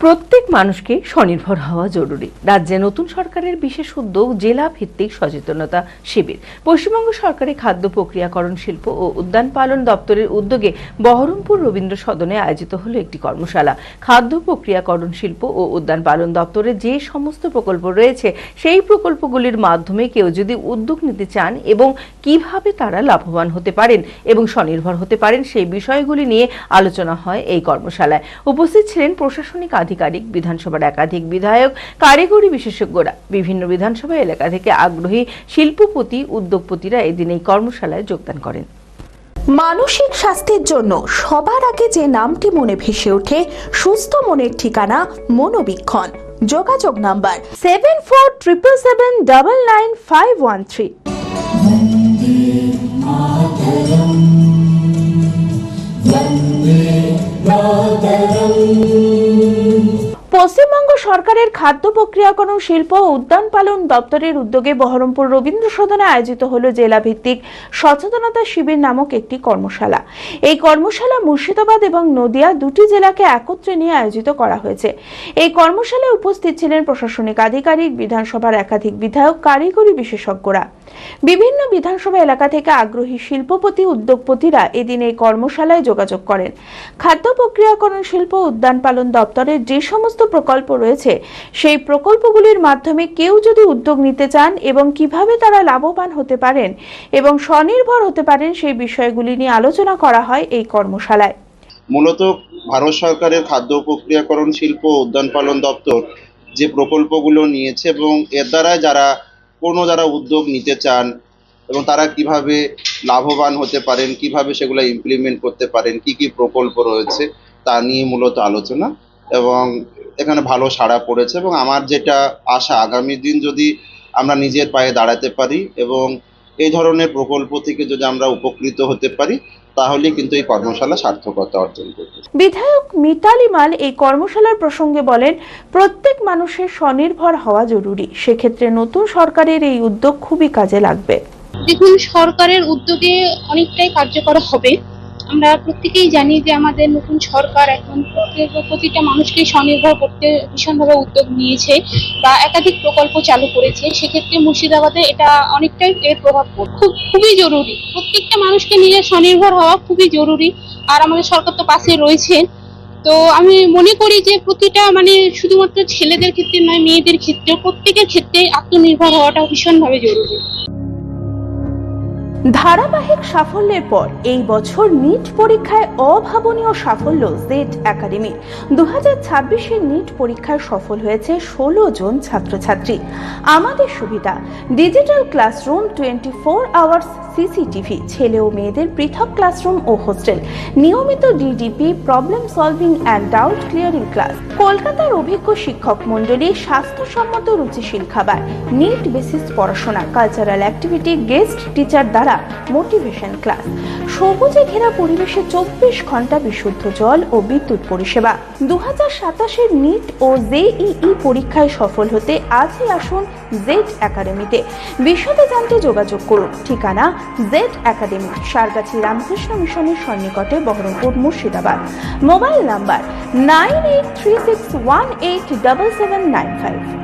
প্রত্যেক মানুষকে স্বনির্ভর হওয়া জরুরি। রাজ্যে নতুন সরকারের বিশেষ উদ্যোগ জেলা ভিত্তিক সচেতনতা শিবির। পশ্চিমবঙ্গ সরকারের খাদ্য প্রক্রিয়াকরণ শিল্প ও উদ্যান পালন দপ্তরের উদ্যোগে বহরমপুর রবীন্দ্র সদনে আয়োজিত হলো একটি কর্মশালা। খাদ্য প্রক্রিয়াকরণ শিল্প ও উদ্যান পালন দপ্তরের যে সমস্ত প্রকল্প রয়েছে সেই প্রকল্পগুলির মাধ্যমে কেউ যদি উদ্যোগ নিতে চান এবং কিভাবে তারা লাভবান হতে পারেন এবং স্বনির্ভর হতে পারেন সেই বিষয়গুলি নিয়ে আলোচনা হয় এই কর্মশালায়। উপস্থিত ছিলেন প্রশাসনিক আধিকারিক, বিধানসভার একাধিক বিধায়ক, কারিগরি বিশেষজ্ঞরা। বিভিন্ন বিধানসভা এলাকা থেকে আগ্রহী শিল্পপতি, উদ্যোগপতিরা এদিন এই কর্মশালায় যোগদান করেন। মানসিক স্বাস্থ্যের জন্য সবার আগে যে নামটি মনে ভেসে ওঠে, সুস্থ মনের ঠিকানা মনোবীক্ষণ। যোগাযোগ নাম্বার 7477799513। পশ্চিমবঙ্গ সরকারের খাদ্য প্রক্রিয়াকরণ শিল্প ও উদ্যান পালন দপ্তরের উদ্যোগে বহরমপুর রবীন্দ্র সদনে আয়োজিত হলো জেলা ভিত্তিক সচেতনতা শিবির নামক একটি কর্মশালা। এই কর্মশালা মুর্শিদাবাদ এবং নদিয়া দুটি জেলাকে একত্রে নিয়ে আয়োজিত করা হয়েছে। এই কর্মশালায় উপস্থিত ছিলেন প্রশাসনিক আধিকারিক, বিধানসভার একাধিক বিধায়ক, কারিগরি বিশেষজ্ঞরা। বিভিন্ন বিধানসভা এলাকা থেকে আগ্রহী শিল্পপতি, উদ্যোগপতিরা এদিন এই কর্মশালায় যোগাযোগ করেন। খাদ্য প্রক্রিয়াকরণ শিল্প উদ্যান পালন দপ্তরের যে সমস্ত প্রকল্প রয়েছে সেই প্রকল্পগুলির মাধ্যমে কেউ যদি উদ্যোগ নিতে চান এবং কিভাবে তারা লাভবান হতে পারেন এবং স্বনির্ভর হতে পারেন সেই বিষয়গুলি নিয়ে আলোচনা করা হয় এই কর্মশালায়। মূলত ভারত সরকারের খাদ্য প্রক্রিয়াকরণ শিল্প উদ্যান পালন দপ্তর যে প্রকল্পগুলো নিয়েছে এবং এর দ্বারা যারা উদ্যোগ নিতে চান এবং তারা কিভাবে লাভবান হতে পারেন, কিভাবে সেগুলো ইমপ্লিমেন্ট করতে পারেন, কি কি প্রকল্প রয়েছে তা নিয়ে মূলত আলোচনা। এবং এখানে ভালো সাড়া পড়েছে এবং আমার যেটা আশা, আগামী দিন যদি আমরা নিজের পায়ে দাঁড়াতে পারি এবং এই ধরনের প্রকল্প থেকে যদি আমরা উপকৃত হতে পারি তাহলে কিন্তু এই কর্মশালা সার্থকতা অর্জন করবে। বিধায়ক মিতালি মাল এই কর্মশালার প্রসঙ্গে বলেন, প্রত্যেক মানুষের স্বনির্ভর হওয়া জরুরি। সেক্ষেত্রে নতুন সরকারের এই উদ্যোগ খুবই কাজে লাগবে। দেখুন, সরকারের উদ্যোগে অনেকটাই কার্যকর হবে। আমরা প্রত্যেকেই জানি যে আমাদের নতুন সরকার এখন প্রতিটা মানুষকে স্বনির্ভর করতে ভীষণভাবে উদ্যোগ নিয়েছে বা একাধিক প্রকল্প চালু করেছে। সেক্ষেত্রে মুর্শিদাবাদে এটা অনেকটাই এর প্রভাব পড়বে। খুবই জরুরি, প্রত্যেকটা মানুষকে নিয়ে স্বনির্ভর হওয়া খুবই জরুরি। আর আমাদের সরকার তো পাশে রয়েছে। তো আমি মনে করি যে প্রতিটা শুধুমাত্র ছেলেদের ক্ষেত্রে নয়, মেয়েদের ক্ষেত্রেও প্রত্যেকের ক্ষেত্রে আত্মনির্ভর হওয়াটা ভীষণভাবে জরুরি। ধারাবাহিক সাফল্যের পর এই বছর নিট পরীক্ষায় অভাবনীয় সাফল্য জেড একাডেমির। 2026-এর নিট পরীক্ষায় সফল হয়েছে 16 জন ছাত্রছাত্রী। আমাদের সুবিধা, ডিজিটাল ক্লাসরুম, 24 আওয়ার্স সিসিটিভি, ছেলে ও মেয়েদের পৃথক ক্লাসরুম ও হোস্টেল, নিয়মিত DDP, problem solving and doubt clearing class, কলকাতার অভিজ্ঞ শিক্ষক মন্ডলী, স্বাস্থ্যসম্মত রুচিশীল খাবার, নিট বেসিস পড়াশোনা, কালচারাল অ্যাক্টিভিটি, গেস্ট টিচার দ্বারা মোটিভেশন ক্লাস, সবুজে ঘেরা পরিবেশে 24 ঘন্টা বিশুদ্ধ জল ও বিদ্যুৎ পরিষেবা। 2027-এর নিট ও জেইই পরীক্ষায় সফল হতে আজই আসুন জেড একাডেমিতে। বিশদে জানতে যোগাযোগ করুন। ঠিকানা জেড একাডেমি, সারগাছি রামকৃষ্ণ মিশনের সন্নিকটে, বহরমপুর, মুর্শিদাবাদ। Mobile number 9836187795।